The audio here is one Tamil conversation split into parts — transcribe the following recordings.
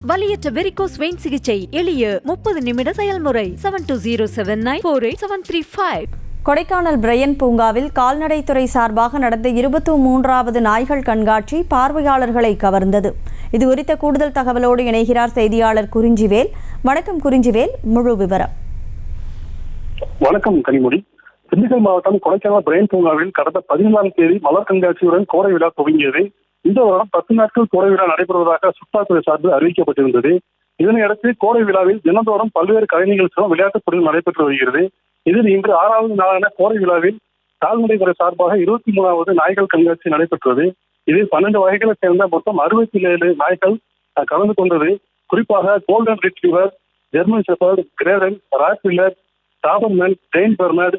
வலியற்ற வெரிகோஸ் வெயின் சிகிச்சை எளிய 30 நிமிட செயல்முறை 7279487335. கொடைக்கானல் பிரையன் பூங்காவில் கால்நடைத்துறை சார்பாக நடந்த 23வது நாய்கள் கண்காட்சி பார்வையாளர்களை கவர்ந்தது. இது குறித்த கூடுதல் தகவலோடு இணைகிறார் செய்தியாளர் குறிஞ்சிவேல். வணக்கம் குறிஞ்சிவேல், முழு விவரம். வணக்கம் கனிமொழி. திண்டுக்கல் மாவட்டம் கொடைக்கானல் பிரையன் பூங்காவில் கடந்த 14ஆம் தேதி மலர் கண்காட்சியுடன் கோடை விழா துவங்கியது. இந்த வாரம் 10 நாட்கள் கோடை விழா நடைபெறுவதாக சுற்றுலாத்துறை சார்பில் அறிவிக்கப்பட்டிருந்தது. இதனையடுத்து கோடை விழாவில் தினந்தோறும் பல்வேறு கலை நிகழ்ச்சிகளும் விளையாட்டுப் போட்டிகள் நடைபெற்று வருகிறது. இதில் இன்று 6வது நாளான கோடை விழாவில் கால்நடைத்துறை சார்பாக 23வது நாய்கள் கண்காட்சி நடைபெற்றது. இதில் 12 வகைகளை சேர்ந்த மொத்தம் 67 நாய்கள் கலந்து கொண்டது. குறிப்பாக golden retriever, German shepherd, Great Dane, Rottweiler, Doberman, டெயின் பெர்னார்ட்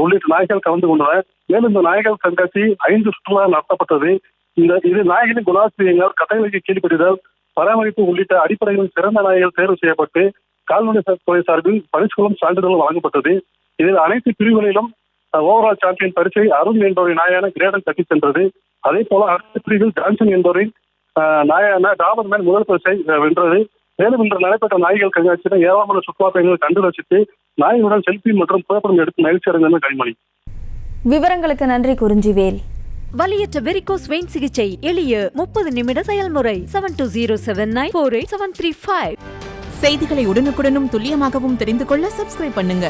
உள்ளிட்ட நாய்கள் கலந்து கொண்டனர். மேலும் இந்த நாய்கள் கண்காட்சி 5 சுற்றுலா நடத்தப்பட்டது. இது நாய்களின் குணாசிரியங்கள், கட்டளைக்கு கீழ்ப்படிதல், பராமரிப்பு உள்ளிட்ட அடிப்படையில் சிறந்த நாய்கள் தேர்வு செய்யப்பட்டு கால்நடைத்துறை சார்பில் பரிசுகளும் சான்றிதழும் வழங்கப்பட்டது. இதில் அனைத்து பிரிவுகளிலும் ஓவரால் சாம்பியன் பரிசை அருண் என்பவரின் நாயான கிரேடன் தட்டி சென்றது. அதே போல அடுத்த பிரிவில் ஜான்சன் என்பவரின் நாயான டாபர்மேன் முதல் பரிசை வென்றது. மேலும் இன்று நடைபெற்ற நாய்கள் கண்காட்சியில் ஏராளமான சுற்றுலா பயணிகள் கண்டு ரசித்து நாய்களுடன் செல்ஃபி மற்றும் புகைப்படம் எடுத்து மகிழ்ச்சி அடைந்தனர் கனிமொழி. விவரங்களுக்கு நன்றி குறிஞ்சிவேல். வலியற்ற வெரிகோஸ் வெயின் சிகிச்சை எளிய 30 நிமிட செயல்முறை 7279487335. செய்திகளை உடனுக்குடனும் துல்லியமாகவும் தெரிந்து கொள்ள சப்ஸ்கிரைப் பண்ணுங்க.